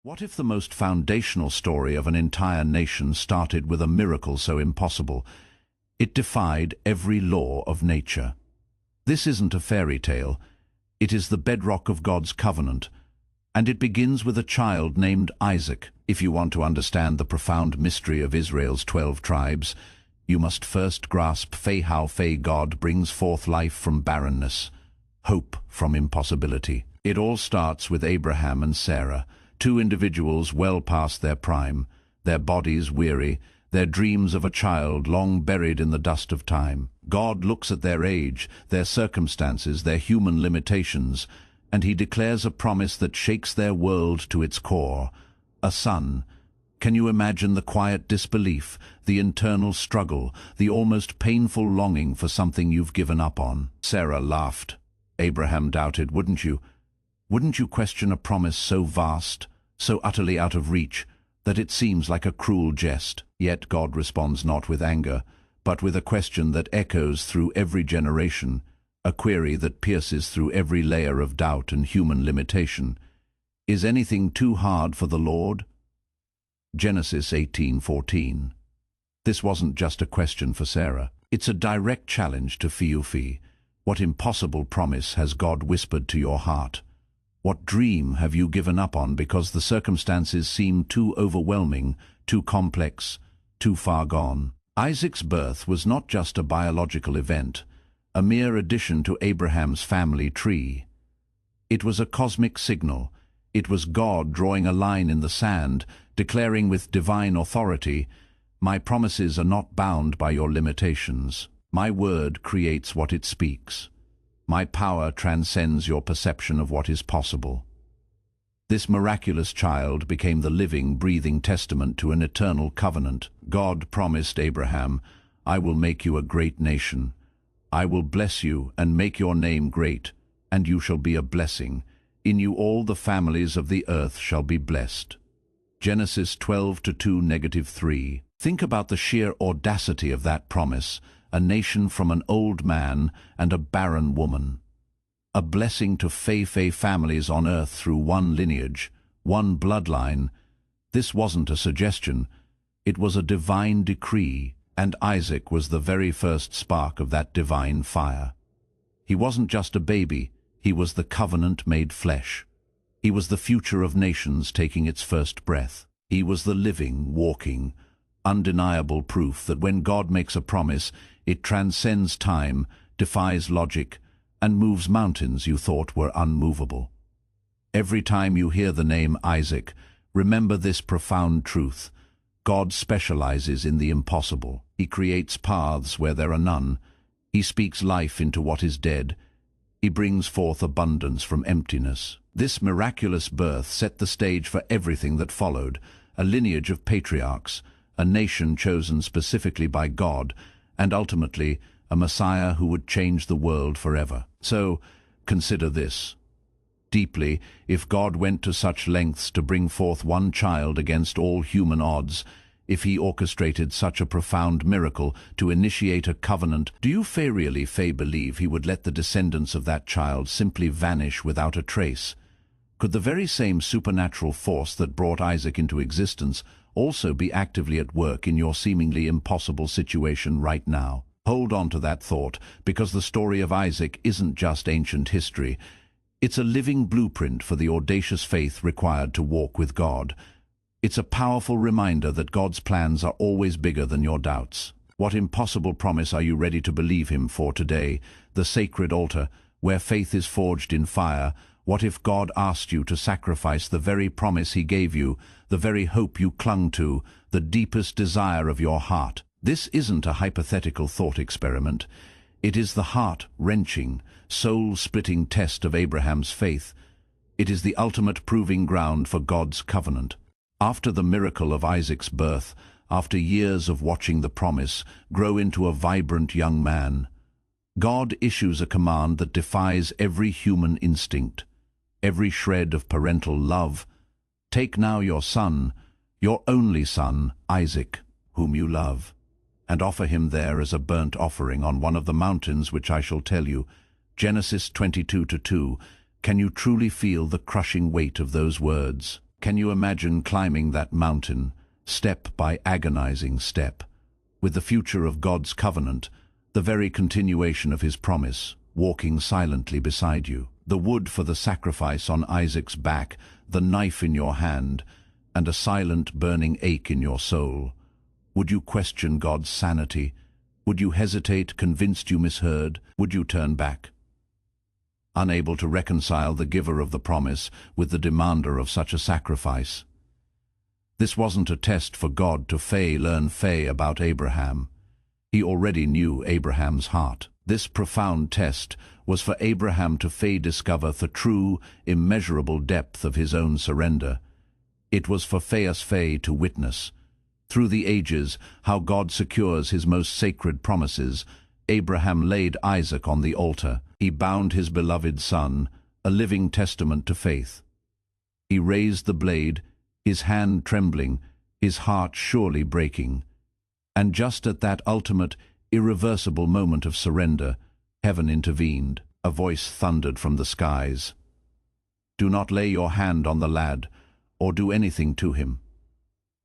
What if the most foundational story of an entire nation started with a miracle so impossible it defied every law of nature? This isn't a fairy tale. It is the bedrock of God's covenant, and it begins with a child named Isaac. If you want to understand the profound mystery of Israel's 12 tribes, you must first grasp how God brings forth life from barrenness, hope from impossibility. It all starts with Abraham and Sarah, two individuals well past their prime, their bodies weary, their dreams of a child long buried in the dust of time. God looks at their age, their circumstances, their human limitations, and he declares a promise that shakes their world to its core: a son. Can you imagine the quiet disbelief, the internal struggle, the almost painful longing for something you've given up on? Sarah laughed. Abraham doubted, wouldn't you? Wouldn't you question a promise so vast, so utterly out of reach, that it seems like a cruel jest? Yet God responds not with anger, but with a question that echoes through every generation, a query that pierces through every layer of doubt and human limitation. Is anything too hard for the Lord? Genesis 18:14. This wasn't just a question for Sarah. It's a direct challenge to Fiufi. What impossible promise has God whispered to your heart? What dream have you given up on because the circumstances seem too overwhelming, too complex, too far gone? Isaac's birth was not just a biological event, a mere addition to Abraham's family tree. It was a cosmic signal. It was God drawing a line in the sand, declaring with divine authority, "My promises are not bound by your limitations. My word creates what it speaks. My power transcends your perception of what is possible." This miraculous child became the living, breathing testament to an eternal covenant. God promised Abraham, "I will make you a great nation. I will bless you and make your name great, and you shall be a blessing. In you all the families of the earth shall be blessed." Genesis 12:2-3. Think about the sheer audacity of that promise: a nation from an old man and a barren woman. A blessing to families on earth through one lineage, one bloodline. This wasn't a suggestion. It was a divine decree, and Isaac was the very first spark of that divine fire. He wasn't just a baby, he was the covenant made flesh. He was the future of nations taking its first breath. He was the living, walking, undeniable proof that when God makes a promise, it transcends time, defies logic, and moves mountains you thought were unmovable. Every time you hear the name Isaac, remember this profound truth: God specializes in the impossible. He creates paths where there are none. He speaks life into what is dead. He brings forth abundance from emptiness. This miraculous birth set the stage for everything that followed: a lineage of patriarchs, a nation chosen specifically by God, and ultimately a Messiah who would change the world forever. So, consider this deeply. If God went to such lengths to bring forth one child against all human odds, if he orchestrated such a profound miracle to initiate a covenant, do you really believe he would let the descendants of that child simply vanish without a trace? Could the very same supernatural force that brought Isaac into existence also be actively at work in your seemingly impossible situation right now? Hold on to that thought, because the story of Isaac isn't just ancient history. It's a living blueprint for the audacious faith required to walk with God. It's a powerful reminder that God's plans are always bigger than your doubts. What impossible promise are you ready to believe him for today? The sacred altar, where faith is forged in fire. What if God asked you to sacrifice the very promise he gave you, the very hope you clung to, the deepest desire of your heart? This isn't a hypothetical thought experiment. It is the heart-wrenching, soul-splitting test of Abraham's faith. It is the ultimate proving ground for God's covenant. After the miracle of Isaac's birth, after years of watching the promise grow into a vibrant young man, God issues a command that defies every human instinct, every shred of parental love. "Take now your son, your only son, Isaac, whom you love, and offer him there as a burnt offering on one of the mountains which I shall tell you." Genesis 22:2. Can you truly feel the crushing weight of those words? Can you imagine climbing that mountain, step by agonizing step, with the future of God's covenant, the very continuation of his promise, walking silently beside you? The wood for the sacrifice on Isaac's back, the knife in your hand, and a silent burning ache in your soul. Would you question God's sanity? Would you hesitate, convinced you misheard? Would you turn back? Unable to reconcile the giver of the promise with the demander of such a sacrifice. This wasn't a test for God to learn about Abraham. He already knew Abraham's heart. This profound test was for Abraham to discover the true, immeasurable depth of his own surrender. It was for us to witness, through the ages, how God secures his most sacred promises. Abraham laid Isaac on the altar. He bound his beloved son, a living testament to faith. He raised the blade, his hand trembling, his heart surely breaking. And just at that ultimate, irreversible moment of surrender, heaven intervened. A voice thundered from the skies. Do not lay your hand on the lad, or do anything to him.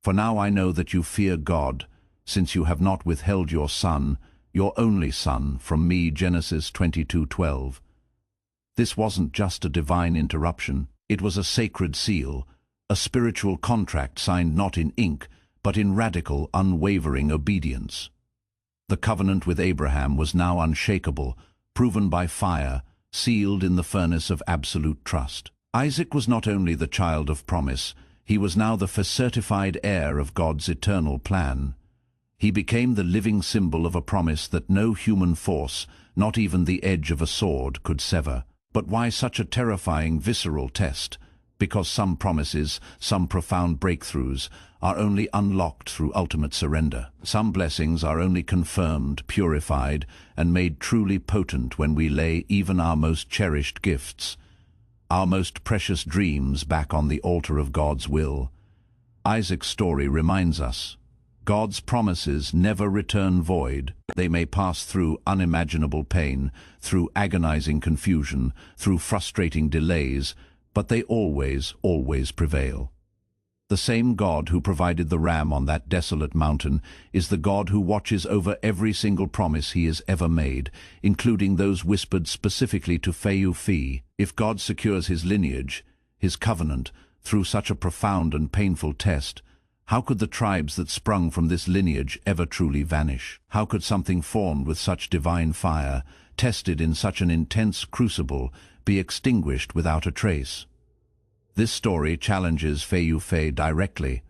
For now I know that you fear God, since you have not withheld your son, your only son, from me. Genesis 22:12. This wasn't just a divine interruption. It was a sacred seal, a spiritual contract signed not in ink, but in radical, unwavering obedience. The covenant with Abraham was now unshakable, proven by fire, sealed in the furnace of absolute trust. Isaac was not only the child of promise, he was now the certified heir of God's eternal plan. He became the living symbol of a promise that no human force, not even the edge of a sword, could sever. But why such a terrifying, visceral test? Because some promises, some profound breakthroughs, are only unlocked through ultimate surrender. Some blessings are only confirmed, purified, and made truly potent when we lay even our most cherished gifts, our most precious dreams, back on the altar of God's will. Isaac's story reminds us, God's promises never return void. They may pass through unimaginable pain, through agonizing confusion, through frustrating delays, but they always prevail. The same God who provided the ram on that desolate mountain is the God who watches over every single promise he has ever made, including those whispered specifically to Fei. If God secures his lineage, his covenant, through such a profound and painful test, how could the tribes that sprung from this lineage ever truly vanish? How could something formed with such divine fire, tested in such an intense crucible, be extinguished without a trace? This story challenges Fei directly.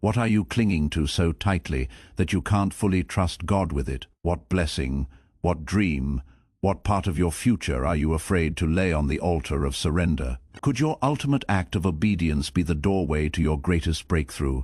What are you clinging to so tightly that you can't fully trust God with it? What blessing, what dream, what part of your future are you afraid to lay on the altar of surrender? Could your ultimate act of obedience be the doorway to your greatest breakthrough,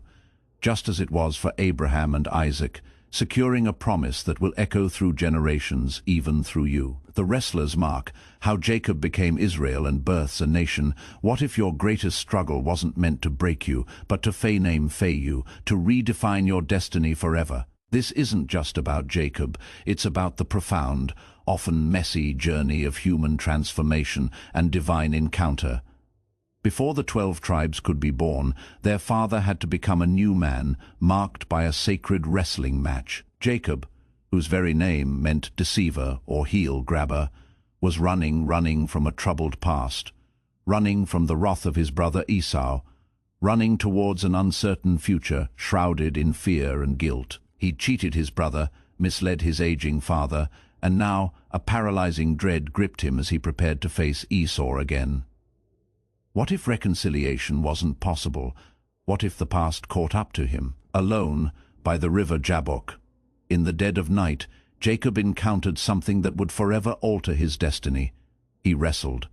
just as it was for Abraham and Isaac, securing a promise that will echo through generations, even through you? The wrestler's mark, how Jacob became Israel and births a nation. What if your greatest struggle wasn't meant to break you, but to fei you, to redefine your destiny forever? This isn't just about Jacob, it's about the profound, often messy journey of human transformation and divine encounter. Before the 12 tribes could be born, their father had to become a new man, marked by a sacred wrestling match. Jacob, whose very name meant deceiver or heel-grabber, was running from a troubled past, running from the wrath of his brother Esau, running towards an uncertain future shrouded in fear and guilt. He cheated his brother, misled his aging father, and now a paralyzing dread gripped him as he prepared to face Esau again. What if reconciliation wasn't possible? What if the past caught up to him? Alone, by the river Jabbok, in the dead of night, Jacob encountered something that would forever alter his destiny. He wrestled,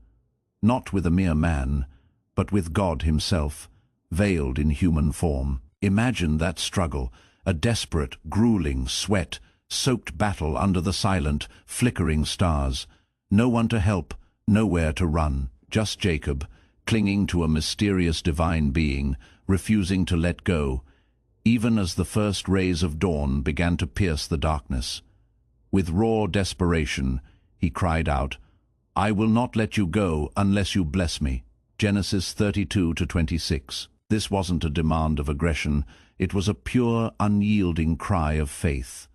not with a mere man, but with God himself, veiled in human form. Imagine that struggle, a desperate, grueling, sweat-soaked battle under the silent, flickering stars. No one to help, nowhere to run, just Jacob, clinging to a mysterious divine being, refusing to let go, even as the first rays of dawn began to pierce the darkness. With raw desperation, he cried out, "I will not let you go unless you bless me." Genesis 32:26. This wasn't a demand of aggression, it was a pure, unyielding cry of faith.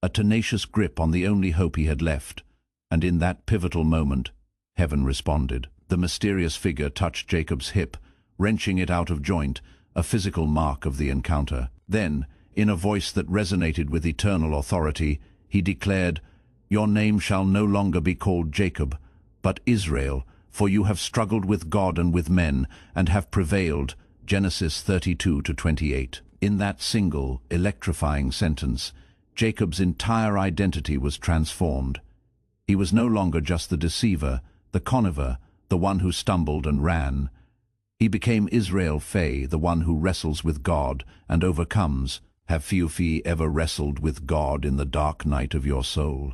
A tenacious grip on the only hope he had left, and in that pivotal moment, heaven responded. The mysterious figure touched Jacob's hip, wrenching it out of joint, a physical mark of the encounter. Then, in a voice that resonated with eternal authority, he declared, "Your name shall no longer be called Jacob, but Israel, for you have struggled with God and with men, and have prevailed." Genesis 32-28. In that single, electrifying sentence, Jacob's entire identity was transformed. He was no longer just the deceiver, the conniver, the one who stumbled and ran. He became Israel Faye, the one who wrestles with God and overcomes. Have few ever wrestled with God in the dark night of your soul?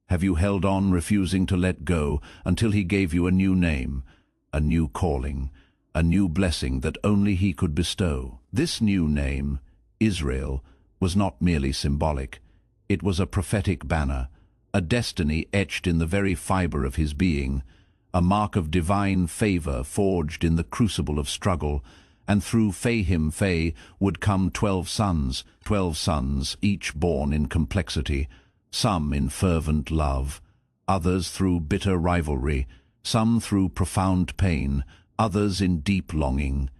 Have you held on, refusing to let go, until he gave you a new name, a new calling, a new blessing that only he could bestow? This new name, Israel, was not merely symbolic. It was a prophetic banner, a destiny etched in the very fiber of his being, a mark of divine favor forged in the crucible of struggle. And through Faye would come 12 sons, each born in complexity, some in fervent love, others through bitter rivalry, some through profound pain, others in deep longing,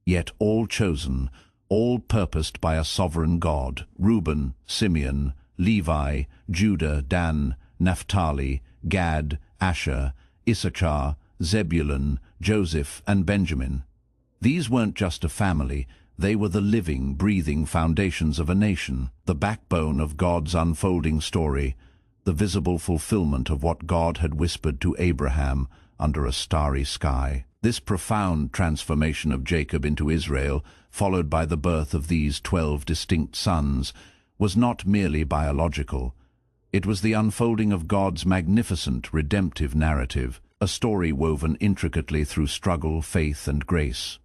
yet all chosen, all purposed by a sovereign God. Reuben, Simeon, Levi, Judah, Dan, Naphtali, Gad, Asher, Issachar, Zebulun, Joseph, and Benjamin. These weren't just a family, they were the living, breathing foundations of a nation, the backbone of God's unfolding story, the visible fulfillment of what God had whispered to Abraham under a starry sky. This profound transformation of Jacob into Israel, followed by the birth of these 12 distinct sons, was not merely biological. It was the unfolding of God's magnificent, redemptive narrative, a story woven intricately through struggle, faith, and grace.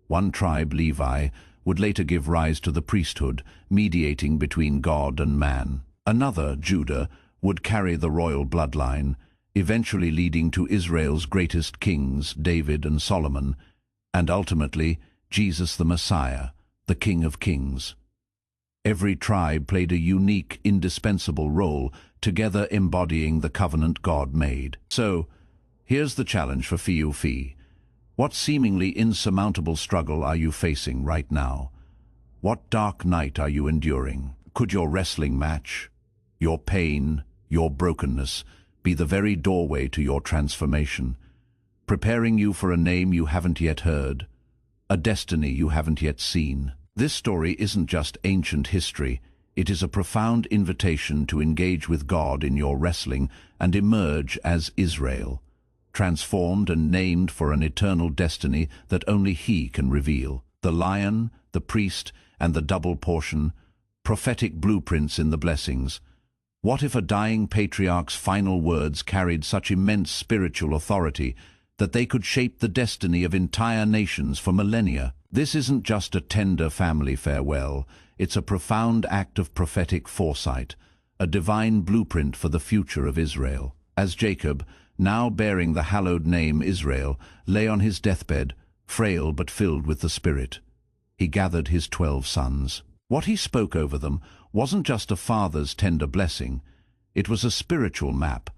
One tribe, Levi, would later give rise to the priesthood, mediating between God and man. Another, Judah, would carry the royal bloodline, eventually leading to Israel's greatest kings, David and Solomon, and ultimately Jesus the Messiah, the King of Kings. Every tribe played a unique, indispensable role, together embodying the covenant God made. So, here's the challenge for Fi. What seemingly insurmountable struggle are you facing right now? What dark night are you enduring? Could your wrestling match, your pain, your brokenness, be the very doorway to your transformation, preparing you for a name you haven't yet heard, a destiny you haven't yet seen? This story isn't just ancient history, it is a profound invitation to engage with God in your wrestling and emerge as Israel, transformed and named for an eternal destiny that only He can reveal. The lion, the priest, and the double portion, prophetic blueprints in the blessings. What if a dying patriarch's final words carried such immense spiritual authority that they could shape the destiny of entire nations for millennia? This isn't just a tender family farewell, it's a profound act of prophetic foresight, a divine blueprint for the future of Israel. As Jacob, now bearing the hallowed name Israel, lay on his deathbed, frail but filled with the Spirit, he gathered his 12 sons. What he spoke over them wasn't just a father's tender blessing, it was a spiritual map,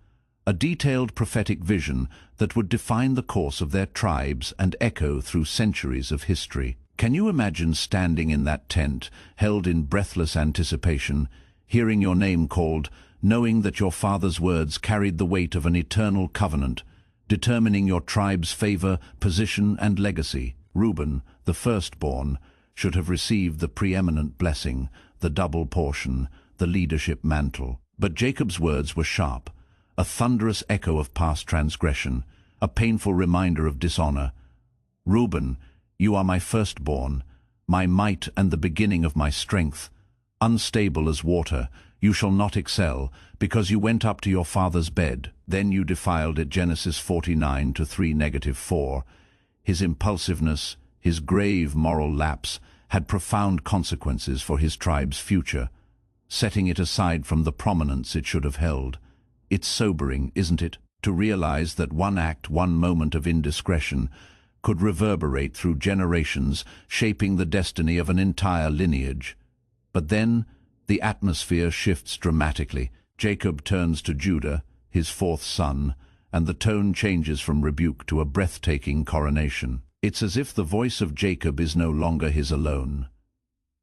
a detailed prophetic vision that would define the course of their tribes and echo through centuries of history. Can you imagine standing in that tent, held in breathless anticipation, hearing your name called, knowing that your father's words carried the weight of an eternal covenant, determining your tribe's favor, position, and legacy? Reuben, the firstborn, should have received the preeminent blessing, the double portion, the leadership mantle. But Jacob's words were sharp, a thunderous echo of past transgression, a painful reminder of dishonor. Reuben, you are my firstborn, my might and the beginning of my strength. Unstable as water, you shall not excel, because you went up to your father's bed. Then you defiled it. Genesis 49:3-4. His impulsiveness, his grave moral lapse, had profound consequences for his tribe's future, setting it aside from the prominence it should have held. It's sobering, isn't it, to realize that one act, one moment of indiscretion could reverberate through generations, shaping the destiny of an entire lineage. But then, the atmosphere shifts dramatically. Jacob turns to Judah, his fourth son, and the tone changes from rebuke to a breathtaking coronation. It's as if the voice of Jacob is no longer his alone.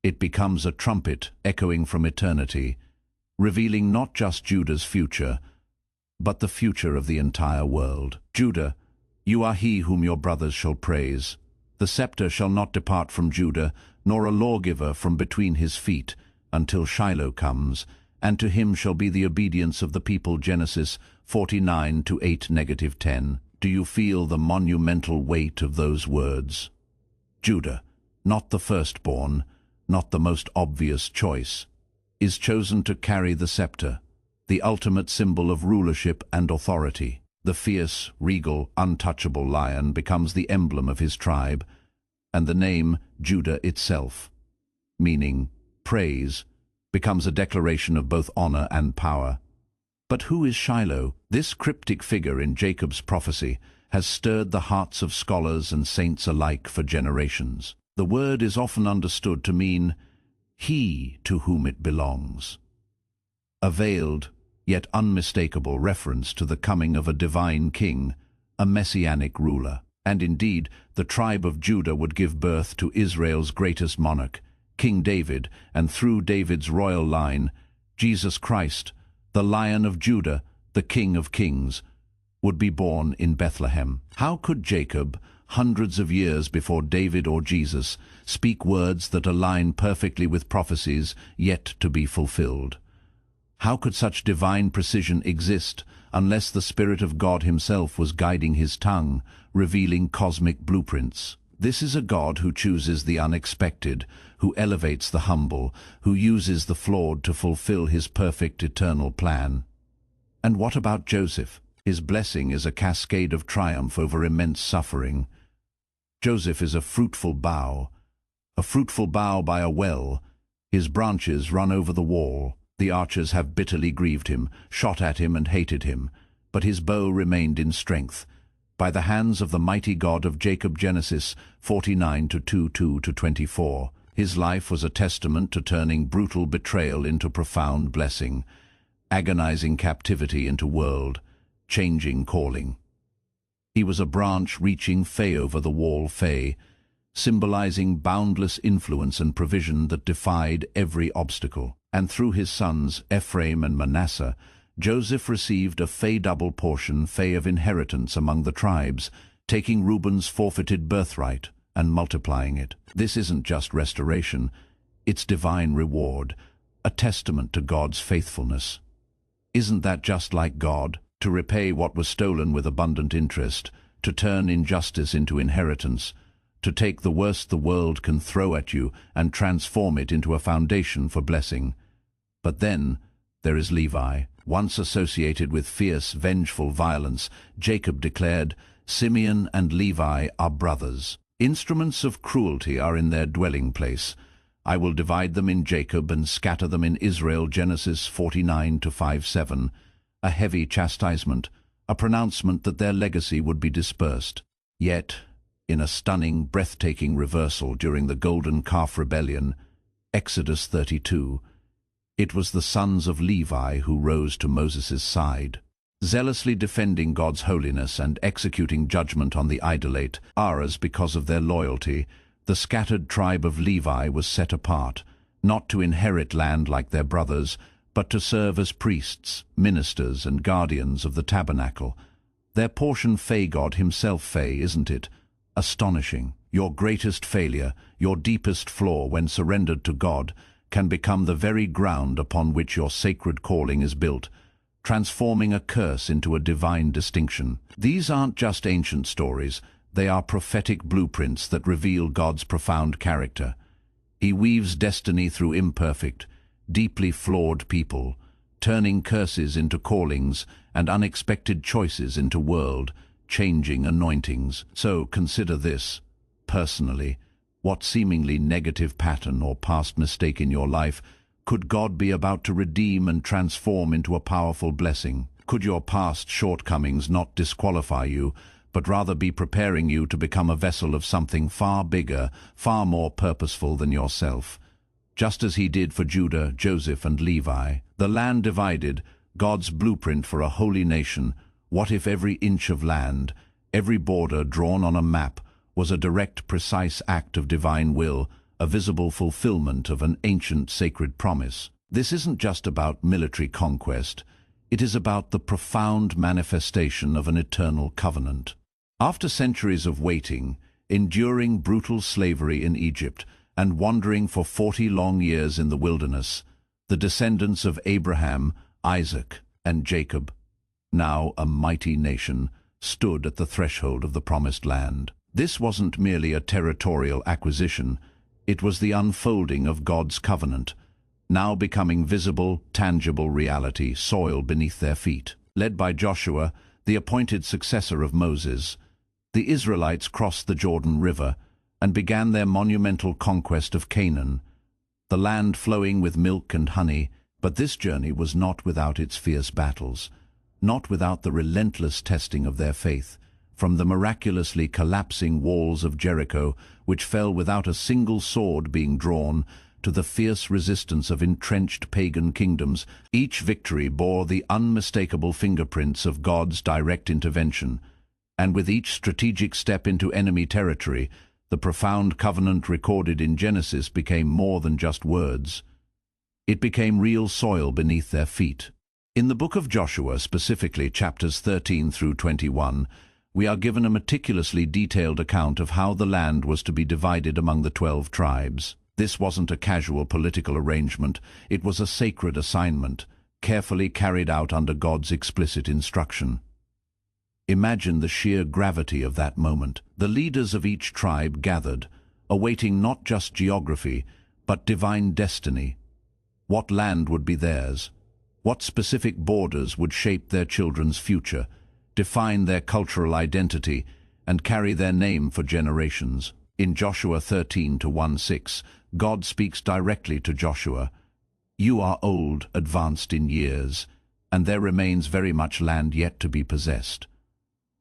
It becomes a trumpet echoing from eternity, revealing not just Judah's future, but the future of the entire world. Judah, you are he whom your brothers shall praise. The scepter shall not depart from Judah, nor a lawgiver from between his feet, until Shiloh comes, and to him shall be the obedience of the people. Genesis 49:8-10. Do you feel the monumental weight of those words? Judah, not the firstborn, not the most obvious choice, is chosen to carry the scepter, the ultimate symbol of rulership and authority. The fierce, regal, untouchable lion becomes the emblem of his tribe, and the name Judah itself, meaning praise, becomes a declaration of both honor and power. But who is Shiloh? This cryptic figure in Jacob's prophecy has stirred the hearts of scholars and saints alike for generations. The word is often understood to mean he to whom it belongs, a veiled yet unmistakable reference to the coming of a divine king, a messianic ruler. And indeed, the tribe of Judah would give birth to Israel's greatest monarch, King David, and through David's royal line, Jesus Christ, the Lion of Judah, the King of Kings, would be born in Bethlehem. How could Jacob, hundreds of years before David or Jesus, speak words that align perfectly with prophecies yet to be fulfilled? How could such divine precision exist unless the Spirit of God himself was guiding his tongue, revealing cosmic blueprints? This is a God who chooses the unexpected, who elevates the humble, who uses the flawed to fulfill his perfect eternal plan. And what about Joseph? His blessing is a cascade of triumph over immense suffering. Joseph is a fruitful bough by a well. His branches run over the wall. The archers have bitterly grieved him, shot at him and hated him, but his bow remained in strength. By the hands of the mighty God of Jacob. Genesis 49:22-24. His life was a testament to turning brutal betrayal into profound blessing, agonizing captivity into world-changing calling. He was a branch reaching fay over the wall, symbolizing boundless influence and provision that defied every obstacle. And through his sons, Ephraim and Manasseh, Joseph received a double portion of inheritance among the tribes, taking Reuben's forfeited birthright and multiplying it. This isn't just restoration, it's divine reward, a testament to God's faithfulness. Isn't that just like God? To repay what was stolen with abundant interest, to turn injustice into inheritance, to take the worst the world can throw at you and transform it into a foundation for blessing. But then there is Levi. Once associated with fierce, vengeful violence, Jacob declared, "Simeon and Levi are brothers. Instruments of cruelty are in their dwelling place. I will divide them in Jacob and scatter them in Israel." Genesis 49:5-7. A heavy chastisement, a pronouncement that their legacy would be dispersed. Yet, in a stunning, breathtaking reversal during the Golden Calf Rebellion, Exodus 32, it was the sons of Levi who rose to Moses' side, zealously defending God's holiness and executing judgment on the idolate, Aras. Because of their loyalty, the scattered tribe of Levi was set apart, not to inherit land like their brothers, but to serve as priests, ministers, and guardians of the tabernacle. Their portion God himself, isn't it? Astonishing. Your greatest failure, your deepest flaw when surrendered to God, can become the very ground upon which your sacred calling is built, transforming a curse into a divine distinction. These aren't just ancient stories, they are prophetic blueprints that reveal God's profound character. He weaves destiny through imperfect, deeply flawed people, turning curses into callings and unexpected choices into world-changing anointings. So consider this, personally. What seemingly negative pattern or past mistake in your life could God be about to redeem and transform into a powerful blessing? Could your past shortcomings not disqualify you, but rather be preparing you to become a vessel of something far bigger, far more purposeful than yourself. Just as he did for Judah, Joseph, and Levi. The land divided, God's blueprint for a holy nation. What if every inch of land, every border drawn on a map, was a direct, precise act of divine will, a visible fulfillment of an ancient sacred promise? This isn't just about military conquest. It is about the profound manifestation of an eternal covenant. After centuries of waiting, enduring brutal slavery in Egypt, and wandering for 40 long years in the wilderness, the descendants of Abraham, Isaac, and Jacob, now a mighty nation, stood at the threshold of the promised land. This wasn't merely a territorial acquisition, it was the unfolding of God's covenant, now becoming visible, tangible reality, soil beneath their feet. Led by Joshua, the appointed successor of Moses, the Israelites crossed the Jordan River and began their monumental conquest of Canaan, the land flowing with milk and honey. But this journey was not without its fierce battles, not without the relentless testing of their faith, from the miraculously collapsing walls of Jericho, which fell without a single sword being drawn, to the fierce resistance of entrenched pagan kingdoms. Each victory bore the unmistakable fingerprints of God's direct intervention, and with each strategic step into enemy territory, the profound covenant recorded in Genesis became more than just words. It became real soil beneath their feet. In the book of Joshua, specifically chapters 13 through 21, we are given a meticulously detailed account of how the land was to be divided among the 12 tribes. This wasn't a casual political arrangement, it was a sacred assignment, carefully carried out under God's explicit instruction. Imagine the sheer gravity of that moment. The leaders of each tribe gathered, awaiting not just geography, but divine destiny. What land would be theirs? What specific borders would shape their children's future, define their cultural identity, and carry their name for generations? In Joshua 13:1-6, God speaks directly to Joshua. "You are old, advanced in years, and there remains very much land yet to be possessed.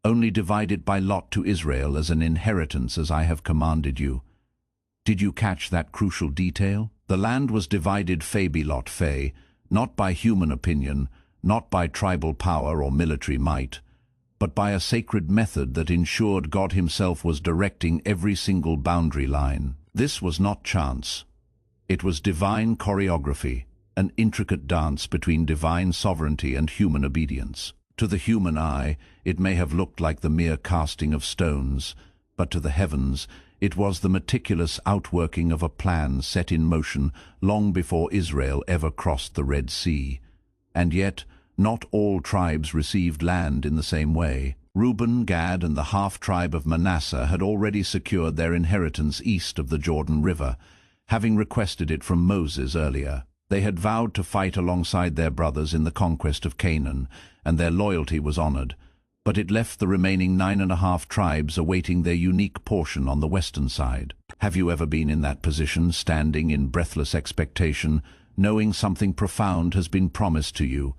Only divide it by lot to Israel as an inheritance as I have commanded you." Did you catch that crucial detail? The land was divided fey be lot fey, not by human opinion, not by tribal power or military might, but by a sacred method that ensured God himself was directing every single boundary line. This was not chance. It was divine choreography, an intricate dance between divine sovereignty and human obedience. To the human eye, it may have looked like the mere casting of stones, but to the heavens, it was the meticulous outworking of a plan set in motion long before Israel ever crossed the Red Sea. And yet, not all tribes received land in the same way. Reuben, Gad, and the half-tribe of Manasseh had already secured their inheritance east of the Jordan River, having requested it from Moses earlier. They had vowed to fight alongside their brothers in the conquest of Canaan, and their loyalty was honored. But it left the remaining 9.5 tribes awaiting their unique portion on the western side. Have you ever been in that position, standing in breathless expectation, knowing something profound has been promised to you,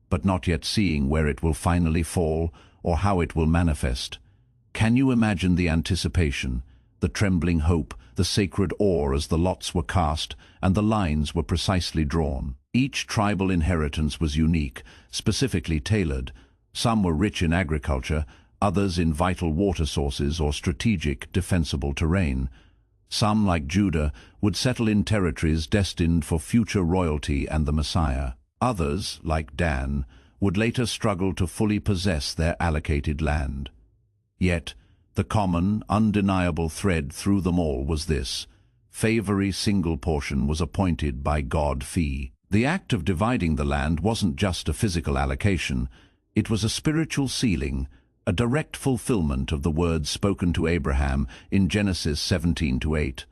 but not yet seeing where it will finally fall or how it will manifest? Can you imagine the anticipation, the trembling hope, the sacred awe as the lots were cast and the lines were precisely drawn? Each tribal inheritance was unique, specifically tailored. Some were rich in agriculture, others in vital water sources or strategic, defensible terrain. Some, like Judah, would settle in territories destined for future royalty and the Messiah. Others, like Dan, would later struggle to fully possess their allocated land. Yet, the common, undeniable thread through them all was this: every single portion was appointed by God fee. The act of dividing the land wasn't just a physical allocation, it was a spiritual sealing, a direct fulfillment of the words spoken to Abraham in Genesis 17:8.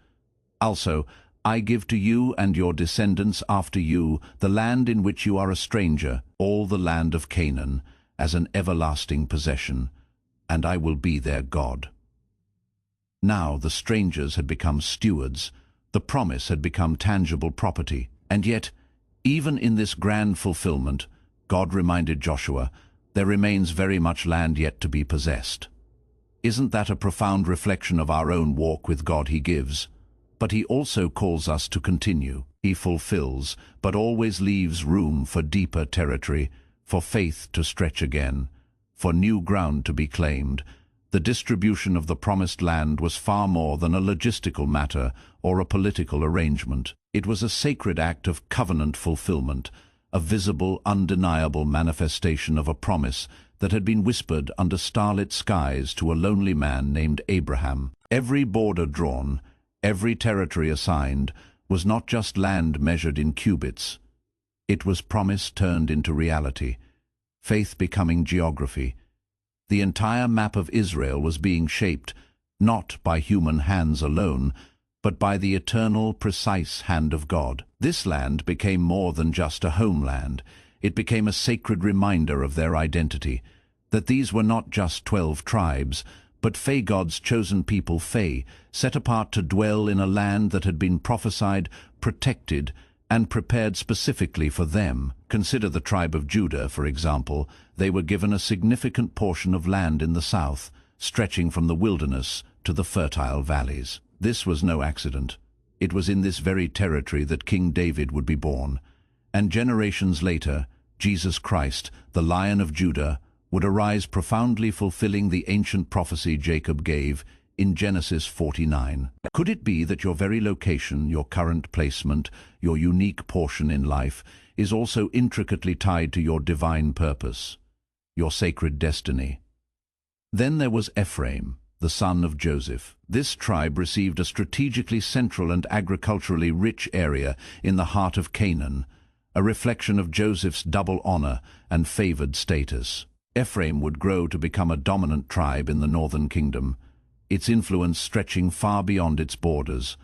Also, "I give to you and your descendants after you the land in which you are a stranger, all the land of Canaan, as an everlasting possession, and I will be their God." Now the strangers had become stewards, the promise had become tangible property. And yet, even in this grand fulfillment, God reminded Joshua, there remains very much land yet to be possessed. Isn't that a profound reflection of our own walk with God he gives? But he also calls us to continue. He fulfills, but always leaves room for deeper territory, for faith to stretch again, for new ground to be claimed. The distribution of the promised land was far more than a logistical matter or a political arrangement. It was a sacred act of covenant fulfillment, a visible, undeniable manifestation of a promise that had been whispered under starlit skies to a lonely man named Abraham. Every border drawn, every territory assigned, was not just land measured in cubits. It was promise turned into reality, faith becoming geography. The entire map of Israel was being shaped, not by human hands alone, but by the eternal, precise hand of God. This land became more than just a homeland. It became a sacred reminder of their identity, that these were not just 12 tribes, but Fae God's chosen people, Fae, set apart to dwell in a land that had been prophesied, protected, and prepared specifically for them. Consider the tribe of Judah, for example. They were given a significant portion of land in the south, stretching from the wilderness to the fertile valleys. This was no accident. It was in this very territory that King David would be born. And generations later, Jesus Christ, the Lion of Judah, would arise, profoundly fulfilling the ancient prophecy Jacob gave in Genesis 49. Could it be that your very location, your current placement, your unique portion in life, is also intricately tied to your divine purpose, your sacred destiny? Then there was Ephraim, the son of Joseph. This tribe received a strategically central and agriculturally rich area in the heart of Canaan, a reflection of Joseph's double honor and favored status. Ephraim would grow to become a dominant tribe in the northern kingdom, its influence stretching far beyond its borders.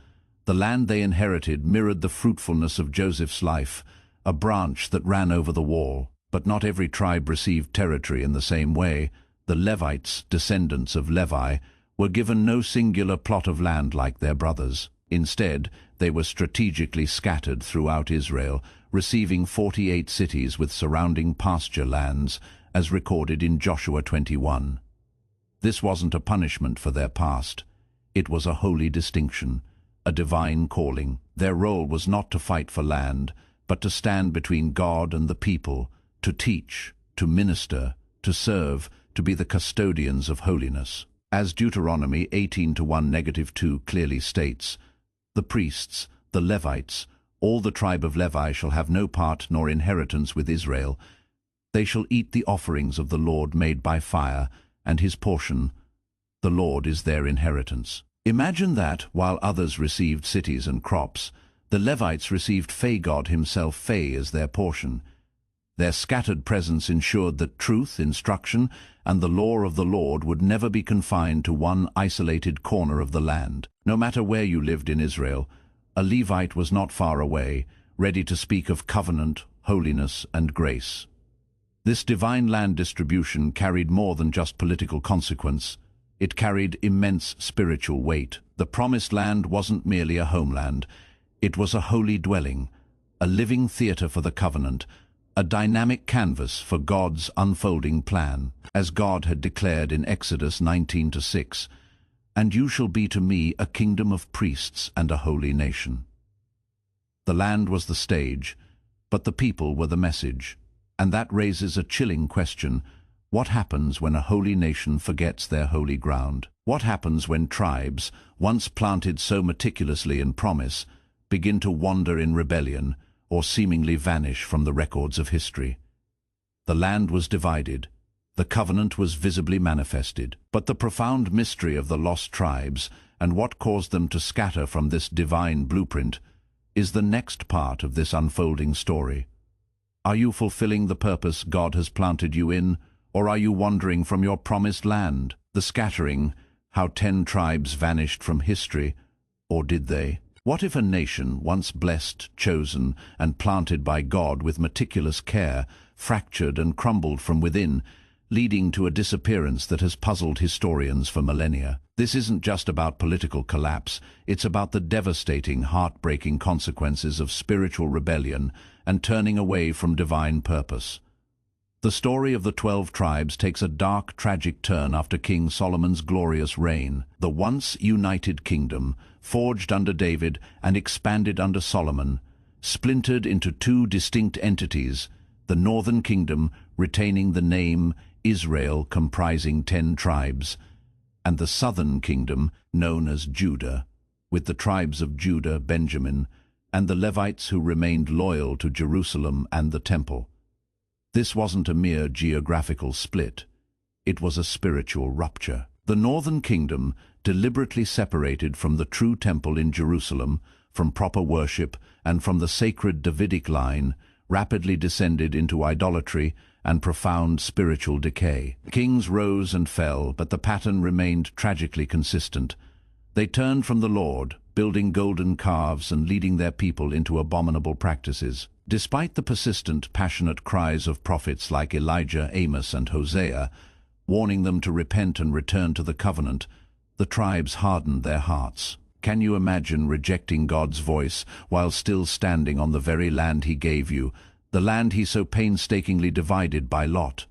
The land they inherited mirrored the fruitfulness of Joseph's life, a branch that ran over the wall. But not every tribe received territory in the same way. The Levites, descendants of Levi, were given no singular plot of land like their brothers. Instead, they were strategically scattered throughout Israel, receiving 48 cities with surrounding pasture lands, as recorded in Joshua 21. This wasn't a punishment for their past. It was a holy distinction, a divine calling. Their role was not to fight for land, but to stand between God and the people, to teach, to minister, to serve, to be the custodians of holiness. As Deuteronomy 18:1-2 clearly states, the priests, the Levites, all the tribe of Levi shall have no part nor inheritance with Israel. They shall eat the offerings of the Lord made by fire, and his portion, the Lord, is their inheritance. Imagine that, while others received cities and crops, the Levites received Fae God himself, Fae, as their portion. Their scattered presence ensured that truth, instruction, and the law of the Lord would never be confined to one isolated corner of the land. No matter where you lived in Israel, a Levite was not far away, ready to speak of covenant, holiness, and grace. This divine land distribution carried more than just political consequence. It carried immense spiritual weight. The promised land wasn't merely a homeland. It was a holy dwelling, a living theater for the covenant, a dynamic canvas for God's unfolding plan. As God had declared in Exodus 19:6, "And you shall be to me a kingdom of priests and a holy nation." The land was the stage, but the people were the message. And that raises a chilling question. What happens when a holy nation forgets their holy ground? What happens when tribes, once planted so meticulously in promise, begin to wander in rebellion or seemingly vanish from the records of history? The land was divided. The covenant was visibly manifested. But the profound mystery of the lost tribes and what caused them to scatter from this divine blueprint is the next part of this unfolding story. Are you fulfilling the purpose God has planted you in, or are you wandering from your promised land? The scattering, how 10 tribes vanished from history, or did they? What if a nation, once blessed, chosen, and planted by God with meticulous care, fractured and crumbled from within, leading to a disappearance that has puzzled historians for millennia? This isn't just about political collapse, it's about the devastating, heartbreaking consequences of spiritual rebellion and turning away from divine purpose. The story of the 12 tribes takes a dark, tragic turn after King Solomon's glorious reign. The once united kingdom, forged under David and expanded under Solomon, splintered into two distinct entities, the northern kingdom retaining the name Israel comprising 10 tribes, and the southern kingdom known as Judah, with the tribes of Judah, Benjamin, and the Levites who remained loyal to Jerusalem and the temple. This wasn't a mere geographical split. It was a spiritual rupture. The northern kingdom, deliberately separated from the true temple in Jerusalem, from proper worship, and from the sacred Davidic line, rapidly descended into idolatry and profound spiritual decay. Kings rose and fell, but the pattern remained tragically consistent. They turned from the Lord, building golden calves and leading their people into abominable practices. Despite the persistent, passionate cries of prophets like Elijah, Amos, and Hosea, warning them to repent and return to the covenant, the tribes hardened their hearts. Can you imagine rejecting God's voice while still standing on the very land He gave you, the land He so painstakingly divided by lot?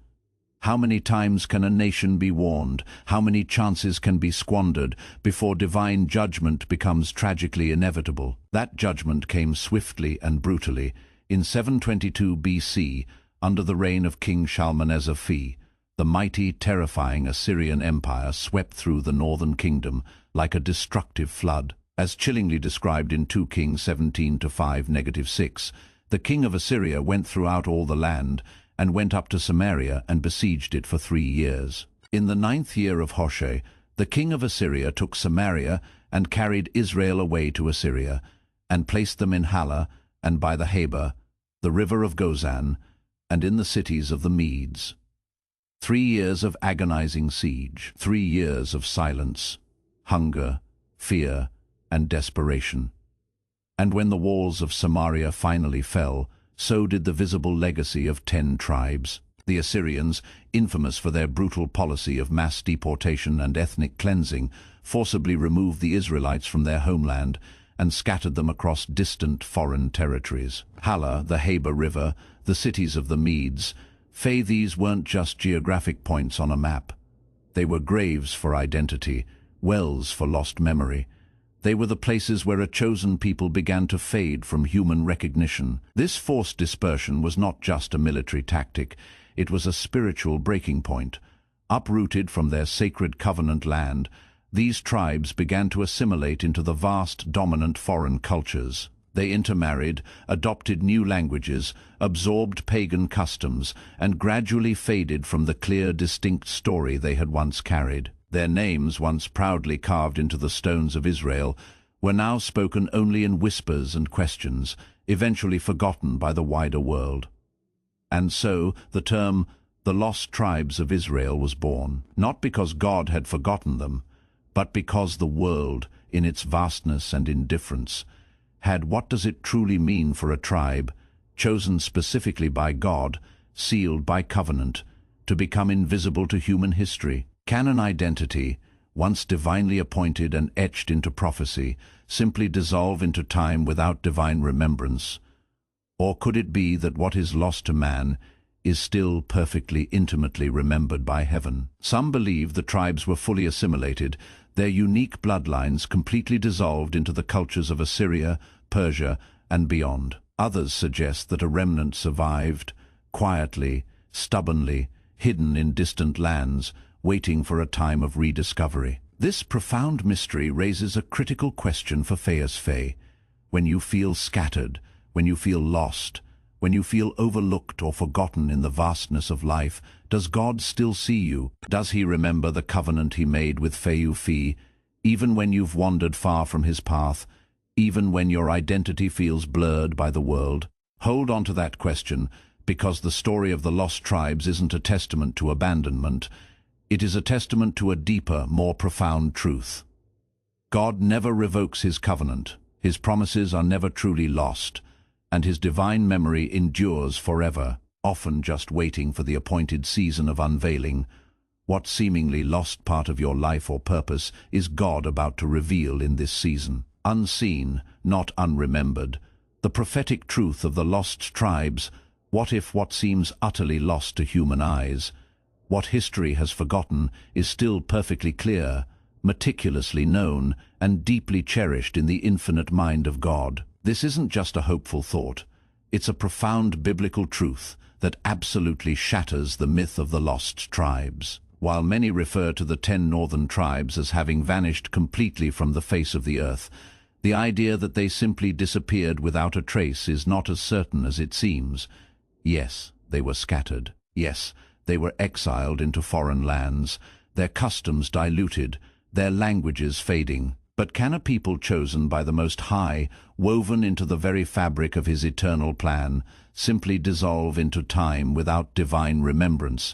How many times can a nation be warned? How many chances can be squandered before divine judgment becomes tragically inevitable? That judgment came swiftly and brutally. In 722 BC, under the reign of King Shalmaneser I, the mighty, terrifying Assyrian Empire swept through the northern kingdom like a destructive flood. As chillingly described in 2 Kings 17-5-6, the king of Assyria went throughout all the land and went up to Samaria and besieged it for 3 years. In the 9th year of Hoshea, the king of Assyria took Samaria and carried Israel away to Assyria, and placed them in Halah and by the Habor, the river of Gozan, and in the cities of the Medes. 3 years of agonizing siege, 3 years of silence, hunger, fear, and desperation. And when the walls of Samaria finally fell, so did the visible legacy of 10 tribes. The Assyrians, infamous for their brutal policy of mass deportation and ethnic cleansing, forcibly removed the Israelites from their homeland and scattered them across distant foreign territories. Halah, the Habor River, the cities of the Medes, these weren't just geographic points on a map. They were graves for identity, wells for lost memory. They were the places where a chosen people began to fade from human recognition. This forced dispersion was not just a military tactic, it was a spiritual breaking point. Uprooted from their sacred covenant land, these tribes began to assimilate into the vast, dominant foreign cultures. They intermarried, adopted new languages, absorbed pagan customs, and gradually faded from the clear, distinct story they had once carried. Their names, once proudly carved into the stones of Israel, were now spoken only in whispers and questions, eventually forgotten by the wider world. And so the term, the lost tribes of Israel, was born, not because God had forgotten them, but because the world, in its vastness and indifference, had what does it truly mean for a tribe, chosen specifically by God, sealed by covenant, to become invisible to human history. Can an identity, once divinely appointed and etched into prophecy, simply dissolve into time without divine remembrance? Or could it be that what is lost to man is still perfectly, intimately remembered by heaven? Some believe the tribes were fully assimilated, their unique bloodlines completely dissolved into the cultures of Assyria, Persia, and beyond. Others suggest that a remnant survived, quietly, stubbornly, hidden in distant lands, waiting for a time of rediscovery. This profound mystery raises a critical question for Faye. When you feel scattered, when you feel lost, when you feel overlooked or forgotten in the vastness of life, does God still see you? Does He remember the covenant He made with Faye, even when you've wandered far from His path, even when your identity feels blurred by the world? Hold on to that question, because the story of the lost tribes isn't a testament to abandonment. It is a testament to a deeper, more profound truth. God never revokes His covenant. His promises are never truly lost, and His divine memory endures forever, often just waiting for the appointed season of unveiling. What seemingly lost part of your life or purpose is God about to reveal in this season? Unseen, not unremembered, the prophetic truth of the lost tribes What if what seems utterly lost to human eyes, what history has forgotten, is still perfectly clear, meticulously known, and deeply cherished in the infinite mind of God? This isn't just a hopeful thought. It's a profound biblical truth that absolutely shatters the myth of the lost tribes. While many refer to the 10 northern tribes as having vanished completely from the face of the earth, the idea that they simply disappeared without a trace is not as certain as it seems. Yes, they were scattered. Yes, they were exiled into foreign lands, their customs diluted, their languages fading. But can a people chosen by the Most High, woven into the very fabric of his eternal plan, simply dissolve into time without divine remembrance,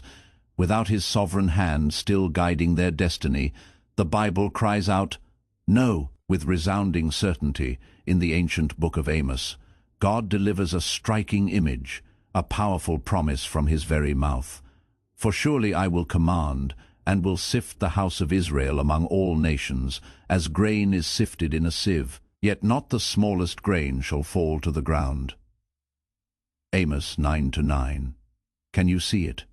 without his sovereign hand still guiding their destiny? The Bible cries out, "No," with resounding certainty. In the ancient book of Amos, God delivers a striking image, a powerful promise from his very mouth. "For surely I will command, and will sift the house of Israel among all nations, as grain is sifted in a sieve, yet not the smallest grain shall fall to the ground." Amos 9:9. Can you see it?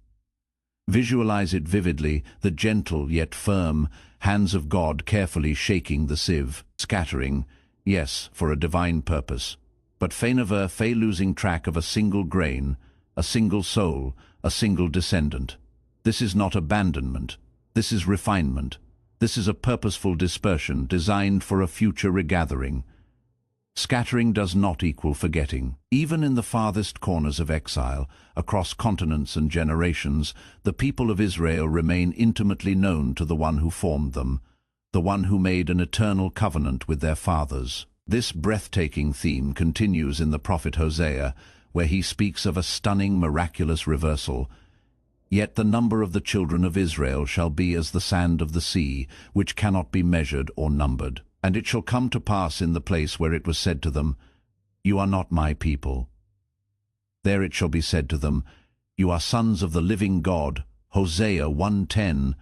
Visualize it vividly, the gentle yet firm hands of God carefully shaking the sieve, scattering, yes, for a divine purpose, but never losing track of a single grain, a single soul, a single descendant. This is not abandonment. This is refinement. This is a purposeful dispersion designed for a future regathering. Scattering does not equal forgetting. Even in the farthest corners of exile, across continents and generations, the people of Israel remain intimately known to the one who formed them, the one who made an eternal covenant with their fathers. This breathtaking theme continues in the prophet Hosea, where he speaks of a stunning, miraculous reversal. "Yet the number of the children of Israel shall be as the sand of the sea, which cannot be measured or numbered. And it shall come to pass in the place where it was said to them, 'You are not my people.' There it shall be said to them, 'You are sons of the living God.'" Hosea 1:10.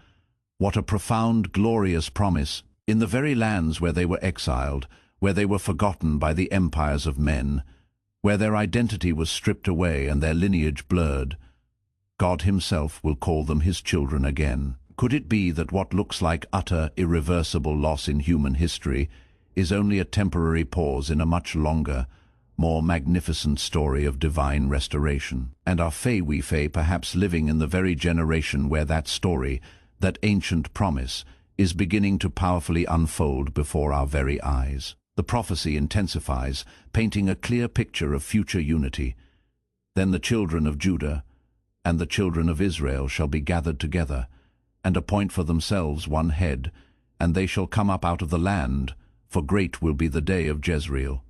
What a profound, glorious promise! In the very lands where they were exiled, where they were forgotten by the empires of men, where their identity was stripped away and their lineage blurred, God himself will call them his children again. Could it be that what looks like utter, irreversible loss in human history is only a temporary pause in a much longer, more magnificent story of divine restoration? And are we perhaps living in the very generation where that story, that ancient promise, is beginning to powerfully unfold before our very eyes? The prophecy intensifies, painting a clear picture of future unity. "Then the children of Judah and the children of Israel shall be gathered together, and appoint for themselves one head, and they shall come up out of the land, for great will be the day of Jezreel."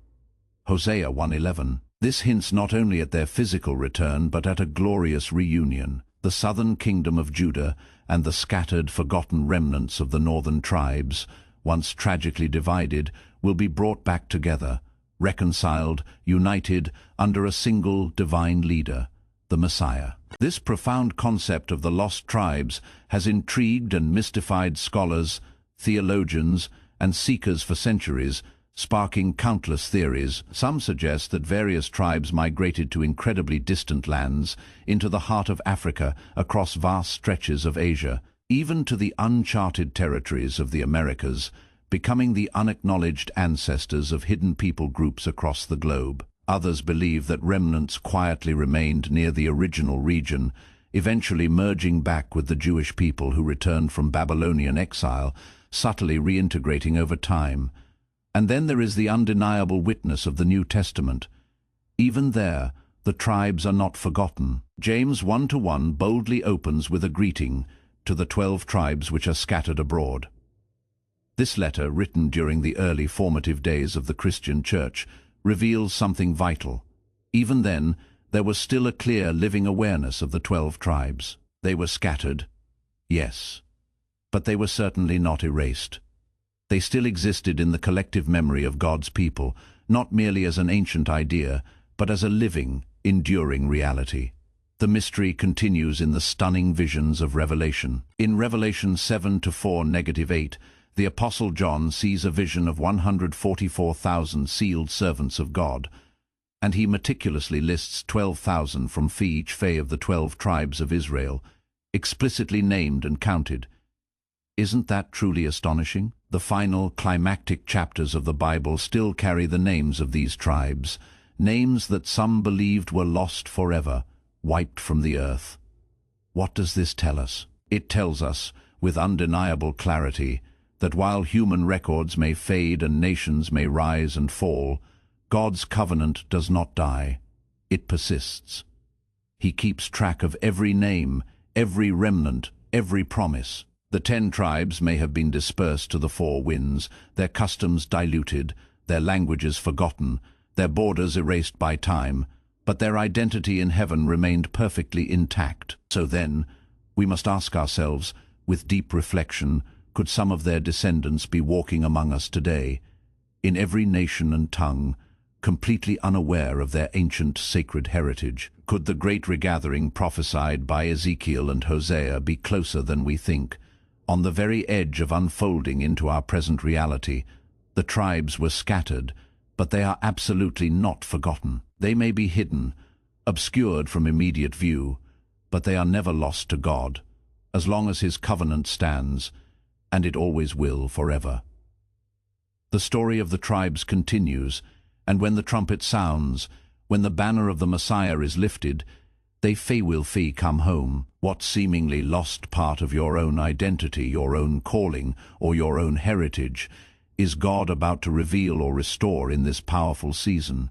Hosea 1:11. This hints not only at their physical return, but at a glorious reunion. The southern kingdom of Judah and the scattered, forgotten remnants of the northern tribes, once tragically divided, will be brought back together, reconciled, united, under a single divine leader, the Messiah. This profound concept of the lost tribes has intrigued and mystified scholars, theologians, and seekers for centuries, sparking countless theories. Some suggest that various tribes migrated to incredibly distant lands, into the heart of Africa, across vast stretches of Asia, even to the uncharted territories of the Americas, becoming the unacknowledged ancestors of hidden people groups across the globe. Others believe that remnants quietly remained near the original region, eventually merging back with the Jewish people who returned from Babylonian exile, subtly reintegrating over time. And then there is the undeniable witness of the New Testament. Even there, the tribes are not forgotten. James 1:1 boldly opens with a greeting to the 12 tribes which are scattered abroad. This letter, written during the early formative days of the Christian Church, reveals something vital. Even then, there was still a clear living awareness of the 12 tribes. They were scattered, yes, but they were certainly not erased. They still existed in the collective memory of God's people, not merely as an ancient idea, but as a living, enduring reality. The mystery continues in the stunning visions of Revelation. In Revelation 7:4-8, the Apostle John sees a vision of 144,000 sealed servants of God. And he meticulously lists 12,000 from each fay of the 12 tribes of Israel, explicitly named and counted. Isn't that truly astonishing? The final, climactic chapters of the Bible still carry the names of these tribes, names that some believed were lost forever, wiped from the earth. What does this tell us? It tells us, with undeniable clarity, that while human records may fade and nations may rise and fall, God's covenant does not die. It persists. He keeps track of every name, every remnant, every promise. The 10 tribes may have been dispersed to the 4 winds, their customs diluted, their languages forgotten, their borders erased by time, but their identity in heaven remained perfectly intact. So then, we must ask ourselves, with deep reflection, could some of their descendants be walking among us today, in every nation and tongue, completely unaware of their ancient sacred heritage? Could the great regathering prophesied by Ezekiel and Hosea be closer than we think? On the very edge of unfolding into our present reality, the tribes were scattered, but they are absolutely not forgotten. They may be hidden, obscured from immediate view, but they are never lost to God, as long as His covenant stands, and it always will forever. The story of the tribes continues, and when the trumpet sounds, when the banner of the Messiah is lifted, they will come home. What seemingly lost part of your own identity, your own calling, or your own heritage is God about to reveal or restore in this powerful season?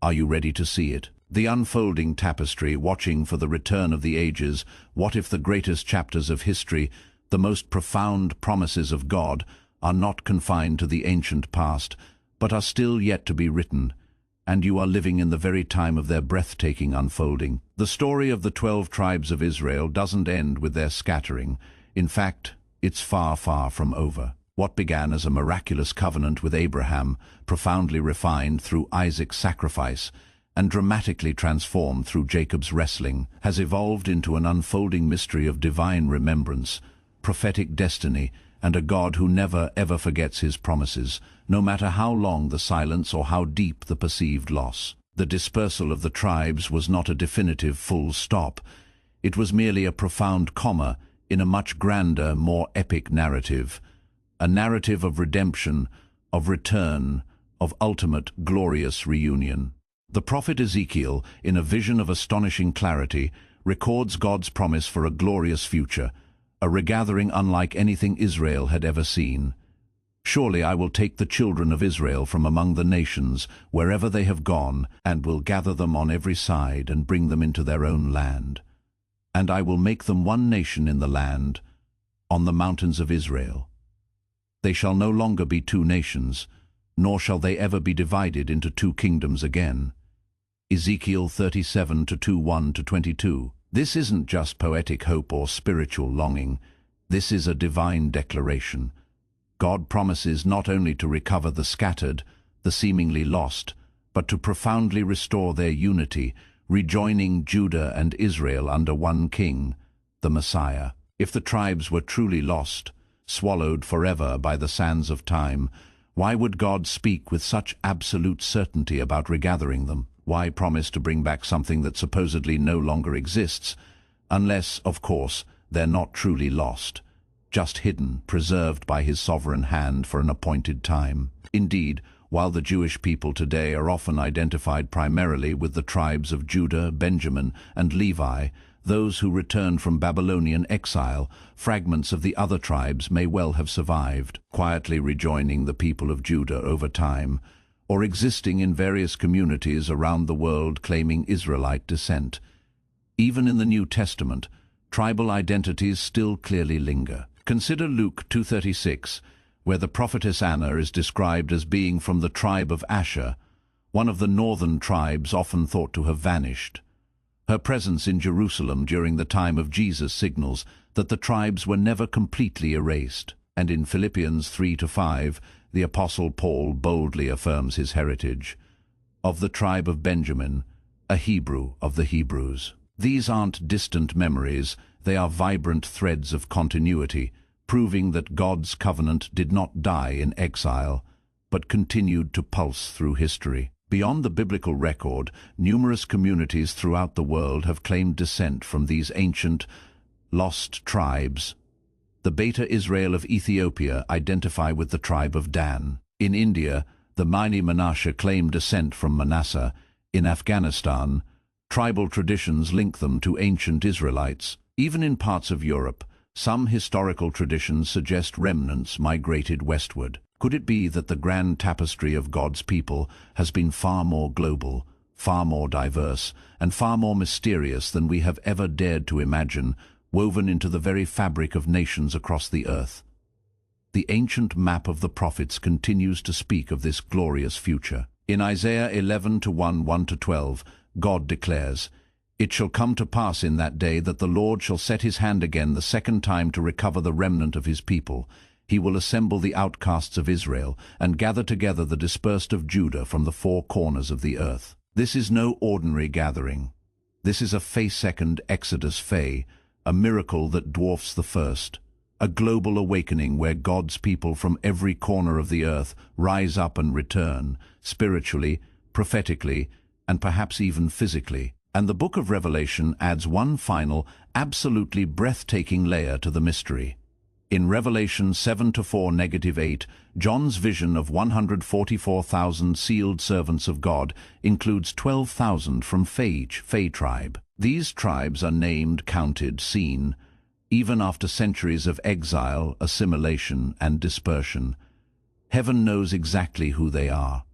Are you ready to see it? The unfolding tapestry, watching for the return of the ages. What if the greatest chapters of history, the most profound promises of God, are not confined to the ancient past, but are still yet to be written, and you are living in the very time of their breathtaking unfolding? The story of the 12 tribes of Israel doesn't end with their scattering. In fact, it's far, far from over. What began as a miraculous covenant with Abraham, profoundly refined through Isaac's sacrifice, and dramatically transformed through Jacob's wrestling, has evolved into an unfolding mystery of divine remembrance, prophetic destiny, and a God who never, ever forgets His promises, no matter how long the silence or how deep the perceived loss. The dispersal of the tribes was not a definitive full stop. It was merely a profound comma in a much grander, more epic narrative. A narrative of redemption, of return, of ultimate, glorious reunion. The prophet Ezekiel, in a vision of astonishing clarity, records God's promise for a glorious future, a regathering unlike anything Israel had ever seen. Surely I will take the children of Israel from among the nations, wherever they have gone, and will gather them on every side and bring them into their own land. And I will make them one nation in the land, on the mountains of Israel. They shall no longer be 2 nations, nor shall they ever be divided into 2 kingdoms again. Ezekiel 37:1-22. This isn't just poetic hope or spiritual longing. This is a divine declaration. God promises not only to recover the scattered, the seemingly lost, but to profoundly restore their unity, rejoining Judah and Israel under one king, the Messiah. If the tribes were truly lost, swallowed forever by the sands of time, why would God speak with such absolute certainty about regathering them? Why promise to bring back something that supposedly no longer exists, unless, of course, they're not truly lost, just hidden, preserved by His sovereign hand for an appointed time? Indeed, while the Jewish people today are often identified primarily with the tribes of Judah, Benjamin, and Levi, those who returned from Babylonian exile, fragments of the other tribes may well have survived, quietly rejoining the people of Judah over time, or existing in various communities around the world claiming Israelite descent. Even in the New Testament, tribal identities still clearly linger. Consider Luke 2:36, where the prophetess Anna is described as being from the tribe of Asher, one of the northern tribes often thought to have vanished. Her presence in Jerusalem during the time of Jesus signals that the tribes were never completely erased. And in Philippians 3-5, the Apostle Paul boldly affirms his heritage. Of the tribe of Benjamin, a Hebrew of the Hebrews. These aren't distant memories, they are vibrant threads of continuity, proving that God's covenant did not die in exile, but continued to pulse through history. Beyond the biblical record, numerous communities throughout the world have claimed descent from these ancient, lost tribes. The Beta Israel of Ethiopia identify with the tribe of Dan. In India, the Mani Manasha claim descent from Manasseh. In Afghanistan, tribal traditions link them to ancient Israelites. Even in parts of Europe, some historical traditions suggest remnants migrated westward. Could it be that the grand tapestry of God's people has been far more global, far more diverse, and far more mysterious than we have ever dared to imagine, woven into the very fabric of nations across the earth? The ancient map of the prophets continues to speak of this glorious future. In Isaiah 11:1-12, God declares, "It shall come to pass in that day that the Lord shall set his hand again the second time to recover the remnant of his people. He will assemble the outcasts of Israel and gather together the dispersed of Judah from the four corners of the earth." This is no ordinary gathering. This is a Phae-second Exodus Phae, a miracle that dwarfs the first. A global awakening where God's people from every corner of the earth rise up and return, spiritually, prophetically, and perhaps even physically. And the book of Revelation adds one final, absolutely breathtaking layer to the mystery. In Revelation 7:4-8, John's vision of 144,000 sealed servants of God includes 12,000 from Phae tribe. These tribes are named, counted, seen, even after centuries of exile, assimilation, and dispersion. Heaven knows exactly who they are.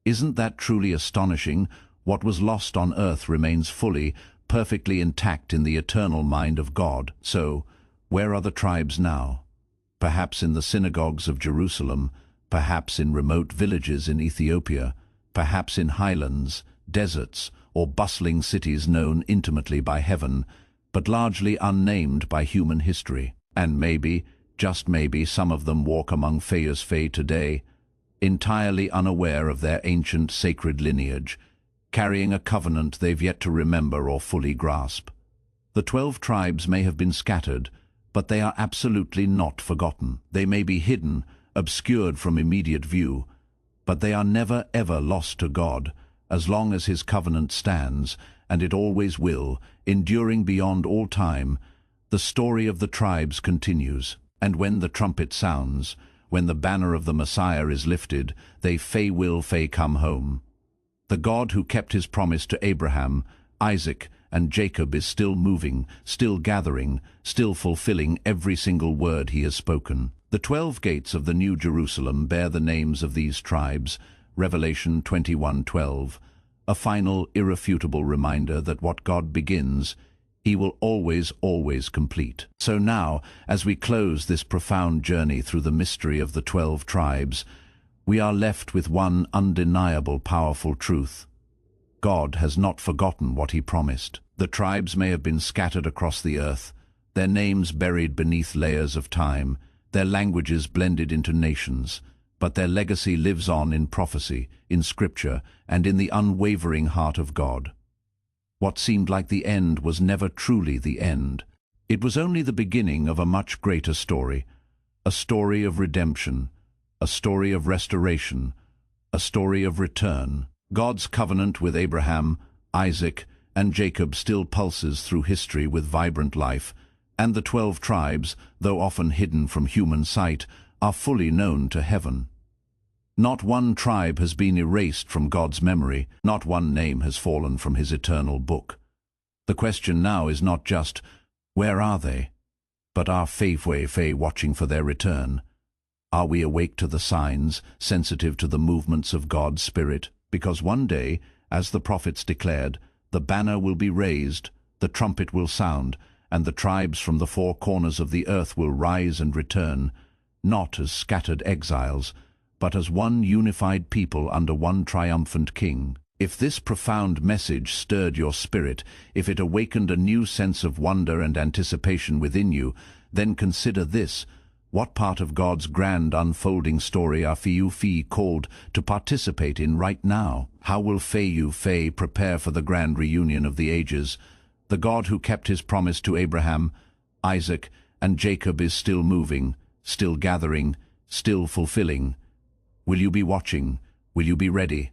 Isn't that truly astonishing? What was lost on earth remains fully, perfectly intact in the eternal mind of God. So, where are the tribes now? Perhaps in the synagogues of Jerusalem, perhaps in remote villages in Ethiopia, perhaps in highlands, deserts, or bustling cities known intimately by heaven, but largely unnamed by human history. And maybe, just maybe, some of them walk among Phae today, entirely unaware of their ancient sacred lineage, carrying a covenant they've yet to remember or fully grasp. The 12 tribes may have been scattered, but they are absolutely not forgotten. They may be hidden, obscured from immediate view, but they are never ever lost to God, as long as his covenant stands, and it always will, enduring beyond all time. The story of the tribes continues, and when the trumpet sounds, when the banner of the Messiah is lifted, they will come home. The God who kept his promise to Abraham, Isaac, and Jacob is still moving, still gathering, still fulfilling every single word he has spoken. The 12 gates of the New Jerusalem bear the names of these tribes, Revelation 21:12, a final, irrefutable reminder that what God begins, he will always complete. So now, as we close this profound journey through the mystery of the 12 tribes, we are left with one undeniable, powerful truth. God has not forgotten what he promised. The tribes may have been scattered across the earth, their names buried beneath layers of time, their languages blended into nations, but their legacy lives on in prophecy, in scripture, and in the unwavering heart of God. What seemed like the end was never truly the end. It was only the beginning of a much greater story, a story of redemption, a story of restoration, a story of return. God's covenant with Abraham, Isaac, and Jacob still pulses through history with vibrant life, and the 12 tribes, though often hidden from human sight, are fully known to heaven. Not one tribe has been erased from God's memory, not one name has fallen from his eternal book. The question now is not just, where are they? But are Phae watching for their return? Are we awake to the signs, sensitive to the movements of God's Spirit? Because one day, as the prophets declared, the banner will be raised, the trumpet will sound, and the tribes from the four corners of the earth will rise and return, not as scattered exiles, but as one unified people under one triumphant king. If this profound message stirred your spirit, if it awakened a new sense of wonder and anticipation within you, then consider this. What part of God's grand unfolding story are Phae called to participate in right now? How will Phae prepare for the grand reunion of the ages? The God who kept his promise to Abraham, Isaac, and Jacob is still moving, still gathering, still fulfilling. Will you be watching? Will you be ready?